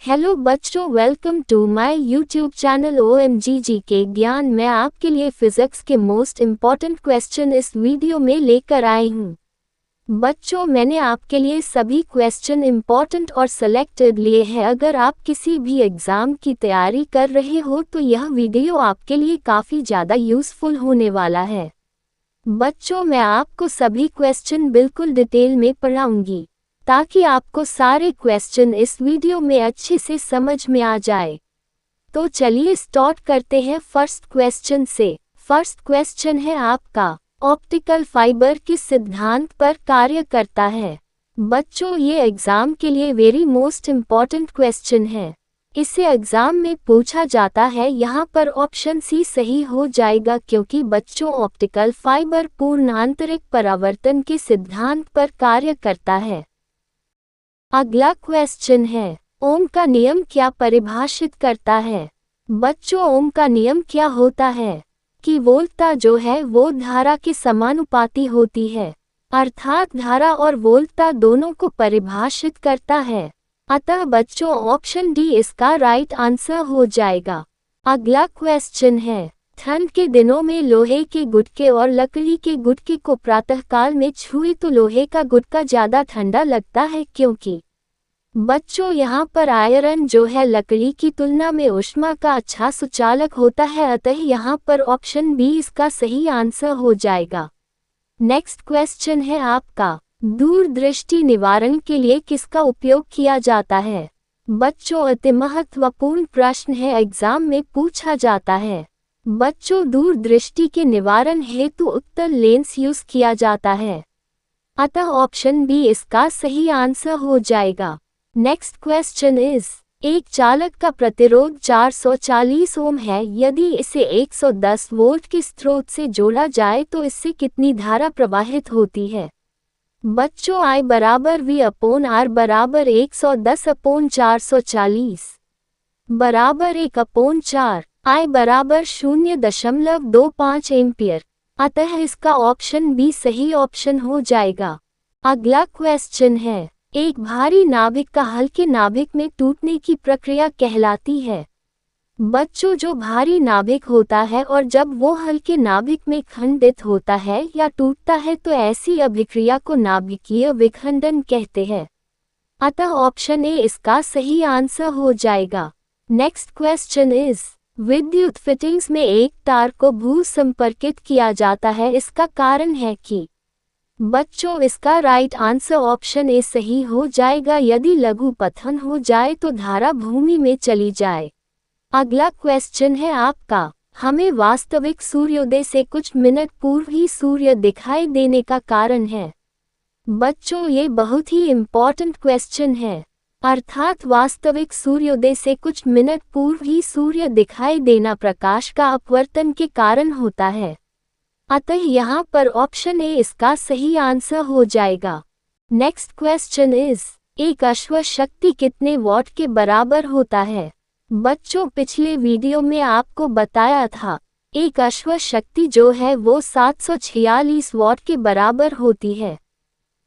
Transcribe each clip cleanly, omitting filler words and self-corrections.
Hello बच्चों, welcome to my YouTube channel OMG के ज्ञान। मैं आपके लिए फिजिक्स के मोस्ट इम्पॉर्टेंट क्वेश्चन इस वीडियो में लेकर आई हूँ। बच्चों, मैंने आपके लिए सभी क्वेश्चन इम्पॉर्टेंट और सिलेक्टेड लिए हैं। अगर आप किसी भी एग्ज़ाम की तैयारी कर रहे हो तो यह वीडियो आपके लिए काफ़ी ज़्यादा यूज़फुल होने वाला है। बच्चों, मैं आपको सभी क्वेश्चन बिल्कुल डिटेल में पढ़ाऊंगी ताकि आपको सारे क्वेश्चन इस वीडियो में अच्छे से समझ में आ जाए। तो चलिए स्टार्ट करते हैं फर्स्ट क्वेश्चन से। फर्स्ट क्वेश्चन है आपका, ऑप्टिकल फाइबर किस सिद्धांत पर कार्य करता है? बच्चों, ये एग्जाम के लिए वेरी मोस्ट इम्पॉर्टेंट क्वेश्चन है। इसे एग्जाम में पूछा जाता है। यहाँ पर ऑप्शन सी सही हो जाएगा, क्योंकि बच्चों ऑप्टिकल फाइबर पूर्ण आंतरिक परावर्तन के सिद्धांत पर कार्य करता है। अगला क्वेश्चन है, ओम का नियम क्या परिभाषित करता है? बच्चों, ओम का नियम क्या होता है कि वोल्टता जो है वो धारा के समानुपाती होती है, अर्थात धारा और वोल्टता दोनों को परिभाषित करता है। अतः बच्चों ऑप्शन डी इसका राइट आंसर हो जाएगा। अगला क्वेश्चन है, ठंड के दिनों में लोहे के गुटके और लकड़ी के गुटके को प्रातःकाल में छुए तो लोहे का गुटका ज़्यादा ठंडा लगता है, क्योंकि बच्चों यहाँ पर आयरन जो है लकड़ी की तुलना में ऊष्मा का अच्छा सुचालक होता है। अतः यहाँ पर ऑप्शन बी इसका सही आंसर हो जाएगा। नेक्स्ट क्वेश्चन है आपका, दूरदृष्टि निवारण के लिए किसका उपयोग किया जाता है? बच्चों, अति महत्वपूर्ण प्रश्न है, एग्जाम में पूछा जाता है। बच्चों, दूरदृष्टि के निवारण हेतु उत्तल लेंस यूज किया जाता है। अतः ऑप्शन बी इसका सही आंसर हो जाएगा। नेक्स्ट क्वेश्चन इज, एक चालक का प्रतिरोध 440 ओम है। यदि इसे 110 वोल्ट के स्रोत से जोड़ा जाए तो इससे कितनी धारा प्रवाहित होती है? बच्चों, I बराबर V अपॉन R बराबर 110 अपॉन 440 बराबर 1 अपॉन 4, I बराबर 0.25 एम्पियर। अतः इसका ऑप्शन बी सही ऑप्शन हो जाएगा। अगला क्वेश्चन है, एक भारी नाभिक का हल्के नाभिक में टूटने की प्रक्रिया कहलाती है? बच्चों, जो भारी नाभिक होता है और जब वो हल्के नाभिक में खंडित होता है या टूटता है तो ऐसी अभिक्रिया को नाभिकीय विखंडन कहते हैं। अतः ऑप्शन ए इसका सही आंसर हो जाएगा। नेक्स्ट क्वेश्चन इज, विद्युत फिटिंग्स में एक तार को भू संपर्कित किया जाता है, इसका कारण है कि? बच्चों, इसका राइट आंसर ऑप्शन ए सही हो जाएगा। यदि लघु पतन हो जाए तो धारा भूमि में चली जाए। अगला क्वेश्चन है आपका, हमें वास्तविक सूर्योदय से कुछ मिनट पूर्व ही सूर्य दिखाई देने का कारण है? बच्चों, ये बहुत ही इम्पॉर्टेंट क्वेश्चन है, अर्थात वास्तविक सूर्योदय से कुछ मिनट पूर्व ही सूर्य दिखाई देना प्रकाश का अपवर्तन के कारण होता है। अतः यहाँ पर ऑप्शन ए इसका सही आंसर हो जाएगा। नेक्स्ट क्वेश्चन इज, एक अश्व शक्ति कितने वॉट के बराबर होता है? बच्चों, पिछले वीडियो में आपको बताया था, एक अश्व शक्ति जो है वो 746 वॉट के बराबर होती है।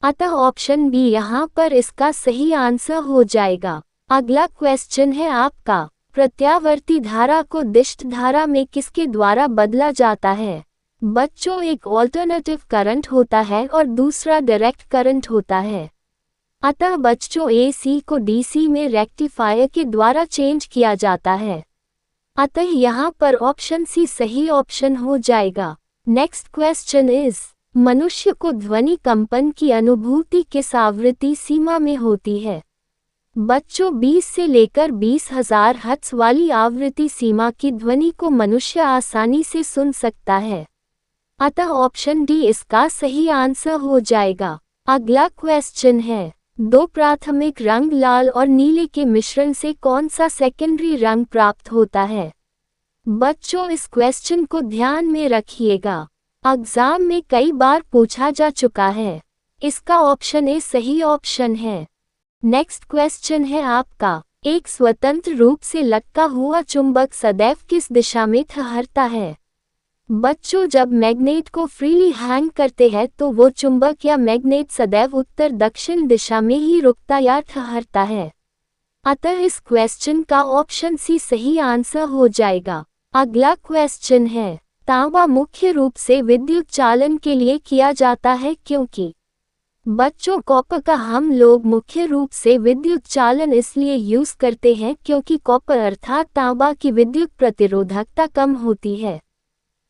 अतः ऑप्शन बी यहाँ पर इसका सही आंसर हो जाएगा। अगला क्वेश्चन है आपका, प्रत्यावर्ती धारा को दिष्ट धारा में किसके द्वारा बदला जाता है? बच्चों, एक ऑल्टरनेटिव करंट होता है और दूसरा डायरेक्ट करंट होता है। अतः बच्चों AC को DC में रेक्टिफायर के द्वारा चेंज किया जाता है। अतः यहाँ पर ऑप्शन सी सही ऑप्शन हो जाएगा। नेक्स्ट क्वेश्चन इज, मनुष्य को ध्वनि कंपन की अनुभूति किस आवृत्ति सीमा में होती है? बच्चों, 20 से लेकर 20,000 हर्ट्ज वाली आवृत्ति सीमा की ध्वनि को मनुष्य आसानी से सुन सकता है। अतः ऑप्शन डी इसका सही आंसर हो जाएगा। अगला क्वेश्चन है, दो प्राथमिक रंग लाल और नीले के मिश्रण से कौन सा सेकेंडरी रंग प्राप्त होता है? बच्चों, इस क्वेश्चन को ध्यान में रखिएगा, एग्जाम में कई बार पूछा जा चुका है। इसका ऑप्शन ए सही ऑप्शन है। नेक्स्ट क्वेश्चन है आपका, एक स्वतंत्र रूप से लटका हुआ चुंबक सदैव किस दिशा में ठहरता है? बच्चों, जब मैग्नेट को फ्रीली हैंग करते हैं तो वो चुंबक या मैग्नेट सदैव उत्तर दक्षिण दिशा में ही रुकता या ठहरता है। अतः इस क्वेश्चन का ऑप्शन सी सही आंसर हो जाएगा। अगला क्वेश्चन है, तांबा मुख्य रूप से विद्युत चालन के लिए किया जाता है क्योंकि। बच्चों, कॉपर का हम लोग मुख्य रूप से विद्युत चालन इसलिए यूज करते हैं क्योंकि कॉपर अर्थात तांबा की विद्युत प्रतिरोधकता कम होती है।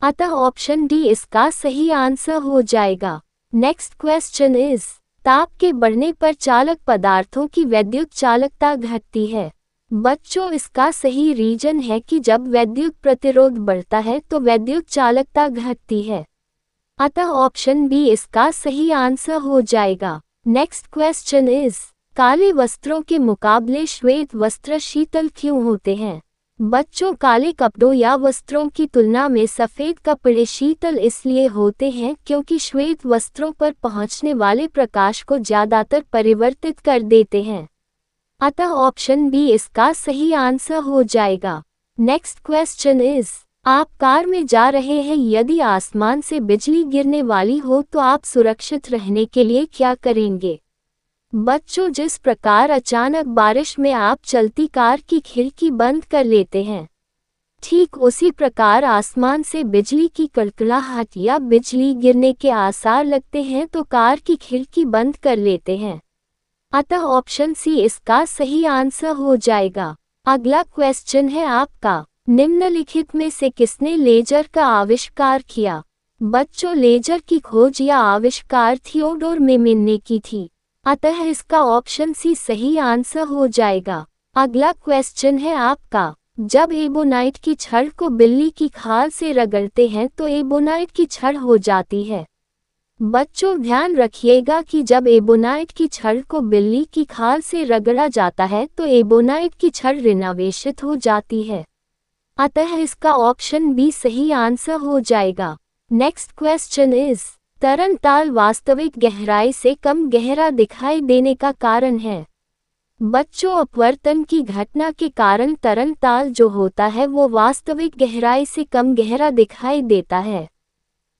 अतः ऑप्शन डी इसका सही आंसर हो जाएगा। नेक्स्ट क्वेश्चन इज, ताप के बढ़ने पर चालक पदार्थों की विद्युत चालकता घटती है। बच्चों, इसका सही रीजन है कि जब विद्युत प्रतिरोध बढ़ता है तो विद्युत चालकता घटती है। अतः ऑप्शन बी इसका सही आंसर हो जाएगा। नेक्स्ट क्वेश्चन इज, काले वस्त्रों के मुकाबले श्वेत वस्त्र शीतल क्यों होते हैं। बच्चों, काले कपड़ों या वस्त्रों की तुलना में सफेद कपड़े शीतल इसलिए होते हैं क्योंकि श्वेत वस्त्रों पर पहुंचने वाले प्रकाश को ज्यादातर परिवर्तित कर देते हैं। अतः ऑप्शन बी इसका सही आंसर हो जाएगा। नेक्स्ट क्वेश्चन इज, आप कार में जा रहे हैं, यदि आसमान से बिजली गिरने वाली हो तो आप सुरक्षित रहने के लिए क्या करेंगे। बच्चों, जिस प्रकार अचानक बारिश में आप चलती कार की खिड़की बंद कर लेते हैं, ठीक उसी प्रकार आसमान से बिजली की कड़कड़ाहट या बिजली गिरने के आसार लगते हैं तो कार की खिड़की बंद कर लेते हैं। अतः ऑप्शन सी इसका सही आंसर हो जाएगा। अगला क्वेश्चन है आपका, निम्नलिखित में से किसने लेजर का आविष्कार किया। बच्चों, लेजर की खोज या आविष्कार थियोडोर मेमेन ने की थी। अतः इसका ऑप्शन सी सही आंसर हो जाएगा। अगला क्वेश्चन है आपका, जब एबोनाइट की छड़ को बिल्ली की खाल से रगड़ते हैं तो एबोनाइट की छड़ हो जाती है। बच्चों, ध्यान रखिएगा कि जब एबोनाइट की छड़ को बिल्ली की खाल से रगड़ा जाता है तो एबोनाइट की छड़ ऋणावेशित हो जाती है। अतः इसका ऑप्शन बी सही आंसर हो जाएगा। नेक्स्ट क्वेश्चन इज, तरनताल वास्तविक गहराई से कम गहरा दिखाई देने का कारण है। बच्चों, अपवर्तन की घटना के कारण तरनताल जो होता है वो वास्तविक गहराई से कम गहरा दिखाई देता है।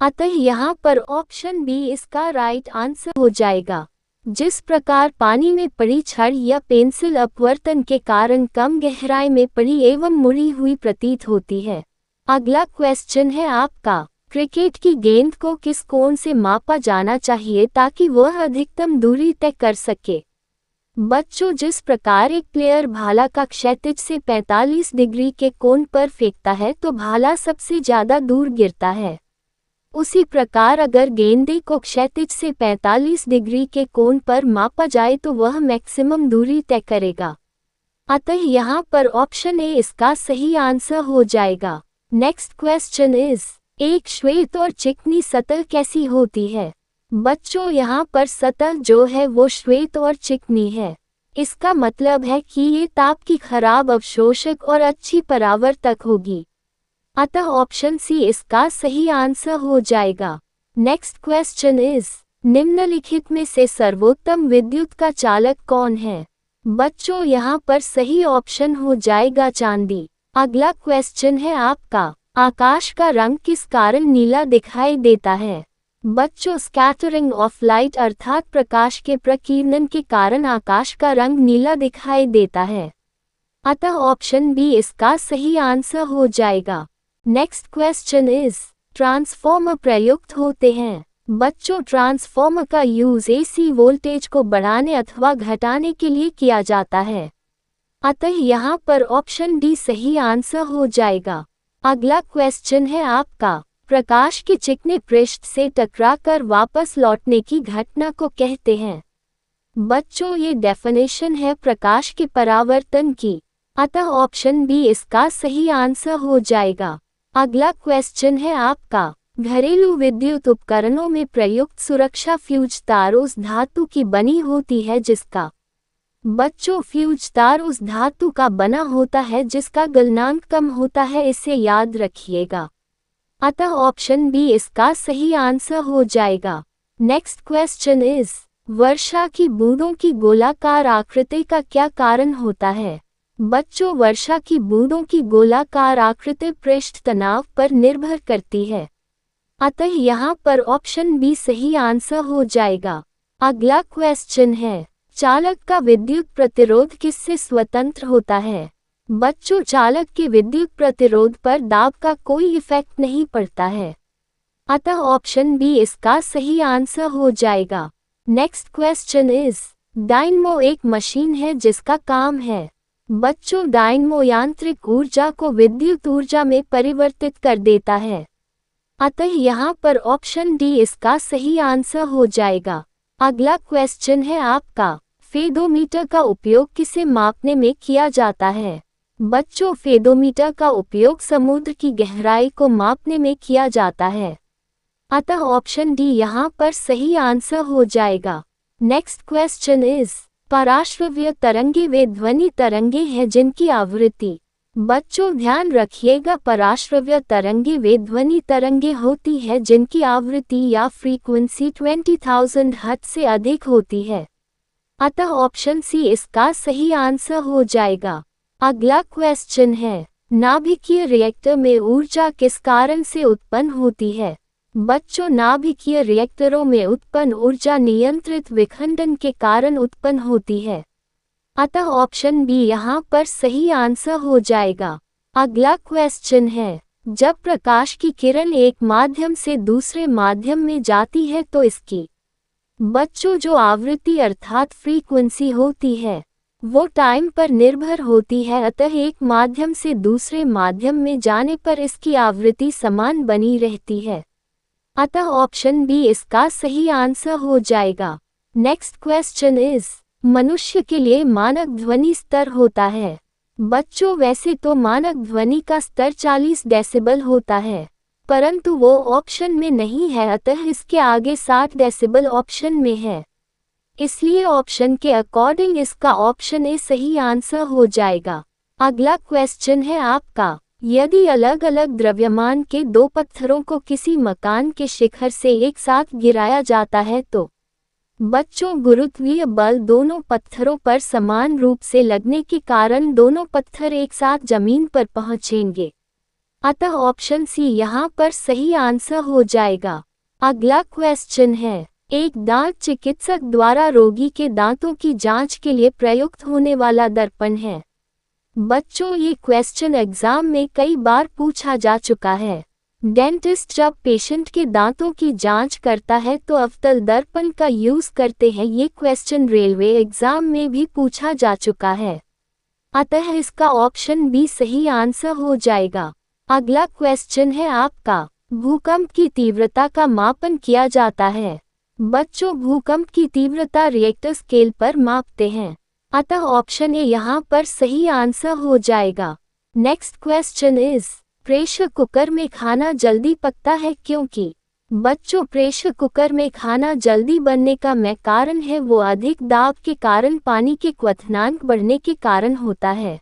अतः यहाँ पर ऑप्शन बी इसका राइट आंसर हो जाएगा। जिस प्रकार पानी में पड़ी छड़ या पेंसिल अपवर्तन के कारण कम गहराई में पड़ी एवं मुड़ी हुई प्रतीत होती है। अगला क्वेश्चन है आपका, क्रिकेट की गेंद को किस कोण से मापा जाना चाहिए ताकि वह अधिकतम दूरी तय कर सके। बच्चों, जिस प्रकार एक प्लेयर भाला का क्षैतिज से 45 डिग्री के कोण पर फेंकता है तो भाला सबसे ज्यादा दूर गिरता है, उसी प्रकार अगर गेंदे को क्षैतिज से 45 डिग्री के कोण पर मापा जाए तो वह मैक्सिमम दूरी तय करेगा। अतः यहाँ पर ऑप्शन ए इसका सही आंसर हो जाएगा। नेक्स्ट क्वेश्चन इज, एक श्वेत और चिकनी सतह कैसी होती है। बच्चों, यहाँ पर सतह जो है वो श्वेत और चिकनी है। इसका मतलब है कि ये ताप की खराब अवशोषक और अच्छी परावर्तक होगी। अतः ऑप्शन सी इसका सही आंसर हो जाएगा। नेक्स्ट क्वेश्चन इज, निम्नलिखित में से सर्वोत्तम विद्युत का चालक कौन है। बच्चों, यहाँ पर सही ऑप्शन हो जाएगा चांदी। अगला क्वेश्चन है आपका, आकाश का रंग किस कारण नीला दिखाई देता है। बच्चों, स्कैटरिंग ऑफ लाइट अर्थात प्रकाश के प्रकीर्णन के कारण आकाश का रंग नीला दिखाई देता है। अतः ऑप्शन बी इसका सही आंसर हो जाएगा। नेक्स्ट क्वेश्चन इज, ट्रांसफॉर्मर प्रयुक्त होते हैं। बच्चों, ट्रांसफॉर्मर का यूज एसी वोल्टेज को बढ़ाने अथवा घटाने के लिए किया जाता है। अतः यहाँ पर ऑप्शन डी सही आंसर हो जाएगा। अगला क्वेश्चन है आपका, प्रकाश के चिकने पृष्ठ से टकराकर वापस लौटने की घटना को कहते हैं। बच्चों, ये डेफिनेशन है प्रकाश के परावर्तन की। अतः ऑप्शन बी इसका सही आंसर हो जाएगा। अगला क्वेश्चन है आपका, घरेलू विद्युत उपकरणों में प्रयुक्त सुरक्षा फ्यूज तार उस धातु की बनी होती है जिसका। बच्चों, फ्यूज तार उस धातु का बना होता है जिसका गलनांक कम होता है, इसे याद रखिएगा। अतः ऑप्शन बी इसका सही आंसर हो जाएगा। नेक्स्ट क्वेश्चन इज, वर्षा की बूंदों की गोलाकार आकृति का क्या कारण होता है। बच्चों, वर्षा की बूंदों की गोलाकार आकृति पृष्ठ तनाव पर निर्भर करती है। अतः यहाँ पर ऑप्शन बी सही आंसर हो जाएगा। अगला क्वेश्चन है, चालक का विद्युत प्रतिरोध किससे स्वतंत्र होता है? बच्चों, चालक के विद्युत प्रतिरोध पर दाब का कोई इफेक्ट नहीं पड़ता है, अतः ऑप्शन बी इसका सही आंसर हो जाएगा। नेक्स्ट क्वेश्चन इज, डायनमो एक मशीन है जिसका काम है। बच्चों, डायनमो यांत्रिक ऊर्जा को विद्युत ऊर्जा में परिवर्तित कर देता है, अतः यहाँ पर ऑप्शन डी इसका सही आंसर हो जाएगा। अगला क्वेश्चन है आपका, फेदोमीटर का उपयोग किसे मापने में किया जाता है? बच्चों, फेदोमीटर का उपयोग समुद्र की गहराई को मापने में किया जाता है, अतः ऑप्शन डी यहाँ पर सही आंसर हो जाएगा। नेक्स्ट क्वेश्चन इज, पराश्रव्य तरंगे वे ध्वनि तरंगे हैं जिनकी आवृत्ति। बच्चों, ध्यान रखिएगा, पराश्रव्य तरंगे वे ध्वनि तरंगे होती है जिनकी आवृत्ति या फ्रीक्वेंसी 20,000 हर्ट्ज से अधिक होती है, अतः ऑप्शन सी इसका सही आंसर हो जाएगा। अगला क्वेश्चन है, नाभिकीय रिएक्टर में ऊर्जा किस कारण से उत्पन्न होती है? बच्चों, नाभिकीय रिएक्टरों में उत्पन्न ऊर्जा नियंत्रित विखंडन के कारण उत्पन्न होती है, अतः ऑप्शन बी यहाँ पर सही आंसर हो जाएगा। अगला क्वेश्चन है, जब प्रकाश की किरण एक माध्यम से दूसरे माध्यम में जाती है तो इसकी बच्चों जो आवृत्ति अर्थात फ्रीक्वेंसी होती है वो टाइम पर निर्भर होती है, अतः एक माध्यम से दूसरे माध्यम में जाने पर इसकी आवृत्ति समान बनी रहती है, अतः ऑप्शन बी इसका सही आंसर हो जाएगा। नेक्स्ट क्वेश्चन इज, मनुष्य के लिए मानक ध्वनि स्तर होता है। बच्चों, वैसे तो मानक ध्वनि का स्तर 40 डेसिबल होता है, परंतु वो ऑप्शन में नहीं है, अतः इसके आगे 60 डेसिबल ऑप्शन में है, इसलिए ऑप्शन के अकॉर्डिंग इसका ऑप्शन ए सही आंसर हो जाएगा। अगला क्वेश्चन है आपका, यदि अलग अलग द्रव्यमान के दो पत्थरों को किसी मकान के शिखर से एक साथ गिराया जाता है तो बच्चों, गुरुत्वीय बल दोनों पत्थरों पर समान रूप से लगने के कारण दोनों पत्थर एक साथ जमीन पर पहुंचेंगे, अतः ऑप्शन सी यहाँ पर सही आंसर हो जाएगा। अगला क्वेश्चन है, एक दांत चिकित्सक द्वारा रोगी के दांतों की जांच के लिए प्रयुक्त होने वाला दर्पण है। बच्चों, ये क्वेश्चन एग्जाम में कई बार पूछा जा चुका है। डेंटिस्ट जब पेशेंट के दांतों की जांच करता है तो अवतल दर्पण का यूज करते हैं। ये क्वेश्चन रेलवे एग्जाम में भी पूछा जा चुका है, अतः इसका ऑप्शन बी सही आंसर हो जाएगा। अगला क्वेश्चन है आपका, भूकंप की तीव्रता का मापन किया जाता है। बच्चों, भूकंप की तीव्रता रिएक्टर स्केल पर मापते हैं, अतः ऑप्शन ए यहाँ पर सही आंसर हो जाएगा। Next question is, pressure cooker में खाना जल्दी पकता है क्योंकि? बच्चों, प्रेशर कुकर में खाना जल्दी बनने का मैं कारण है वो अधिक दाब के कारण पानी के क्वथनांक बढ़ने के कारण होता है।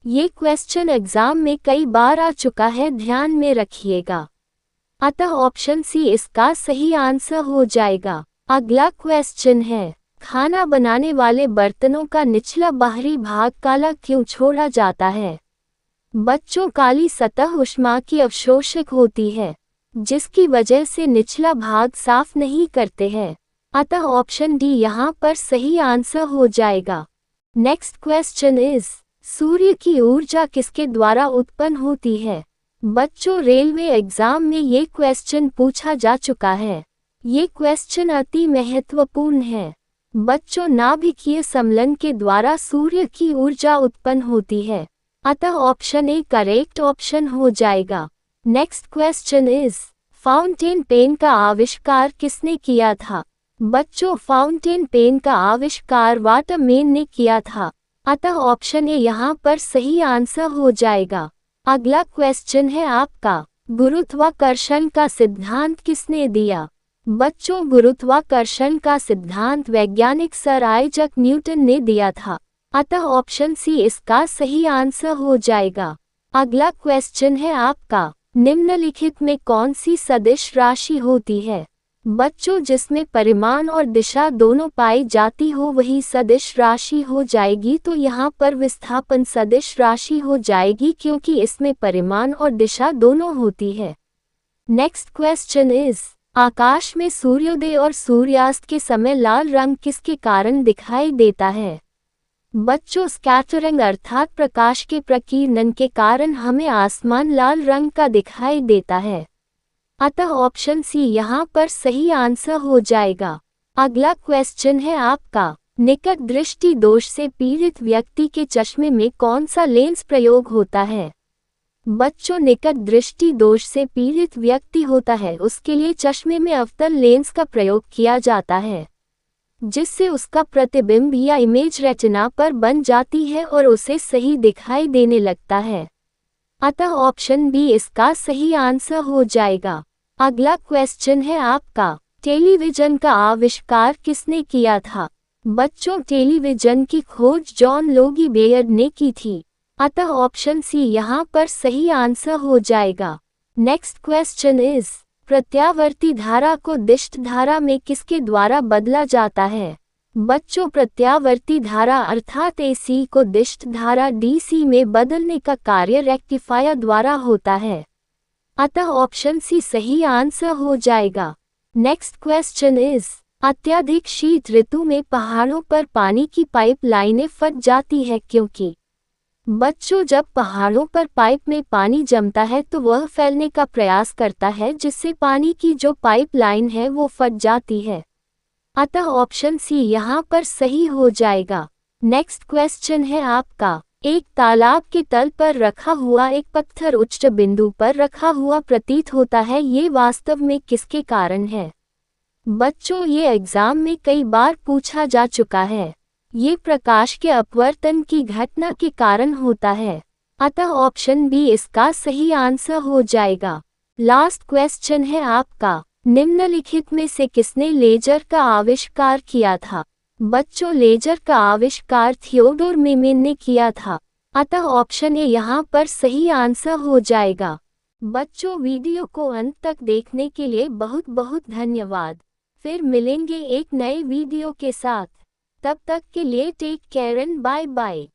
ये क्वेश्चन एग्जाम में कई बार आ चुका है, ध्यान में रखिएगा, अतः ऑप्शन सी इसका सही आंसर हो जाएगा। अगला क्वेश्चन है, खाना बनाने वाले बर्तनों का निचला बाहरी भाग काला क्यों छोड़ा जाता है? बच्चों, काली सतह ऊष्मा की अवशोषक होती है जिसकी वजह से निचला भाग साफ नहीं करते हैं, अतः ऑप्शन डी यहाँ पर सही आंसर हो जाएगा। नेक्स्ट क्वेश्चन इज, सूर्य की ऊर्जा किसके द्वारा उत्पन्न होती है? बच्चों, रेलवे एग्जाम में ये क्वेश्चन पूछा जा चुका है। ये क्वेश्चन अति महत्वपूर्ण है। बच्चों, नाभिकीय समलन के द्वारा सूर्य की ऊर्जा उत्पन्न होती है, अतः ऑप्शन ए करेक्ट ऑप्शन हो जाएगा। Next question is, fountain pen का आविष्कार किसने किया था? बच्चों, फाउंटेन पेन का आविष्कार वाटरमैन ने किया था, अतः ऑप्शन ए यहाँ पर सही आंसर हो जाएगा। अगला क्वेश्चन है आपका, गुरुत्वाकर्षण का सिद्धांत किसने दिया? बच्चों, गुरुत्वाकर्षण का सिद्धांत वैज्ञानिक सर आइजैक न्यूटन ने दिया था, अतः ऑप्शन सी इसका सही आंसर हो जाएगा। अगला क्वेश्चन है आपका, निम्नलिखित में कौन सी सदिश राशि होती है? बच्चों, जिसमें परिमाण और दिशा दोनों पाई जाती हो वही सदिश राशि हो जाएगी, तो यहाँ पर विस्थापन सदिश राशि हो जाएगी क्योंकि इसमें परिमाण और दिशा दोनों होती है। नेक्स्ट क्वेश्चन इज, आकाश में सूर्योदय और सूर्यास्त के समय लाल रंग किसके कारण दिखाई देता है? बच्चों, स्कैटरिंग अर्थात प्रकाश के प्रकीर्णन के कारण हमें आसमान लाल रंग का दिखाई देता है। अतः ऑप्शन सी यहाँ पर सही आंसर हो जाएगा। अगला क्वेश्चन है आपका, निकट दृष्टि दोष से पीड़ित व्यक्ति के चश्मे में कौन सा लेंस प्रयोग होता है? बच्चों, निकट दृष्टि दोष से पीड़ित व्यक्ति होता है उसके लिए चश्मे में अवतल लेंस का प्रयोग किया जाता है, जिससे उसका प्रतिबिंब या इमेज रेटिना पर बन जाती है और उसे सही दिखाई देने लगता है। अतः ऑप्शन बी इसका सही आंसर हो जाएगा। अगला क्वेश्चन है आपका, टेलीविजन का आविष्कार किसने किया था? बच्चों, टेलीविजन की खोज जॉन लोगी बेयर ने की थी। अतः ऑप्शन सी यहाँ पर सही आंसर हो जाएगा। नेक्स्ट क्वेश्चन इज, प्रत्यावर्ती धारा को दिष्ट धारा में किसके द्वारा बदला जाता है? बच्चों, प्रत्यावर्ती धारा अर्थात AC को दिष्ट धारा DC में बदलने का कार्य रेक्टिफायर द्वारा होता है। अतः ऑप्शन सी सही आंसर हो जाएगा। नेक्स्ट क्वेश्चन इज, अत्यधिक शीत ऋतु में पहाड़ों पर पानी की पाइप लाइनें फट जाती है क्योंकि? बच्चों, जब पहाड़ों पर पाइप में पानी जमता है तो वह फैलने का प्रयास करता है जिससे पानी की जो पाइप लाइन है वो फट जाती है। अतः ऑप्शन सी यहाँ पर सही हो जाएगा। नेक्स्ट क्वेश्चन है आपका, एक तालाब के तल पर रखा हुआ एक पत्थर उच्च बिंदु पर रखा हुआ प्रतीत होता है, ये वास्तव में किसके कारण है? बच्चों, ये एग्जाम में कई बार पूछा जा चुका है। ये प्रकाश के अपवर्तन की घटना के कारण होता है। अतः ऑप्शन बी इसका सही आंसर हो जाएगा। लास्ट क्वेश्चन है आपका, निम्नलिखित में से किसने लेजर का आविष्कार किया था? बच्चों, लेजर का आविष्कार थियोडोर मेमेन ने किया था। अतः ऑप्शन ए यहाँ पर सही आंसर हो जाएगा। बच्चों, वीडियो को अंत तक देखने के लिए बहुत बहुत धन्यवाद। फिर मिलेंगे एक नए वीडियो के साथ। तब तक के लिए take care and bye bye.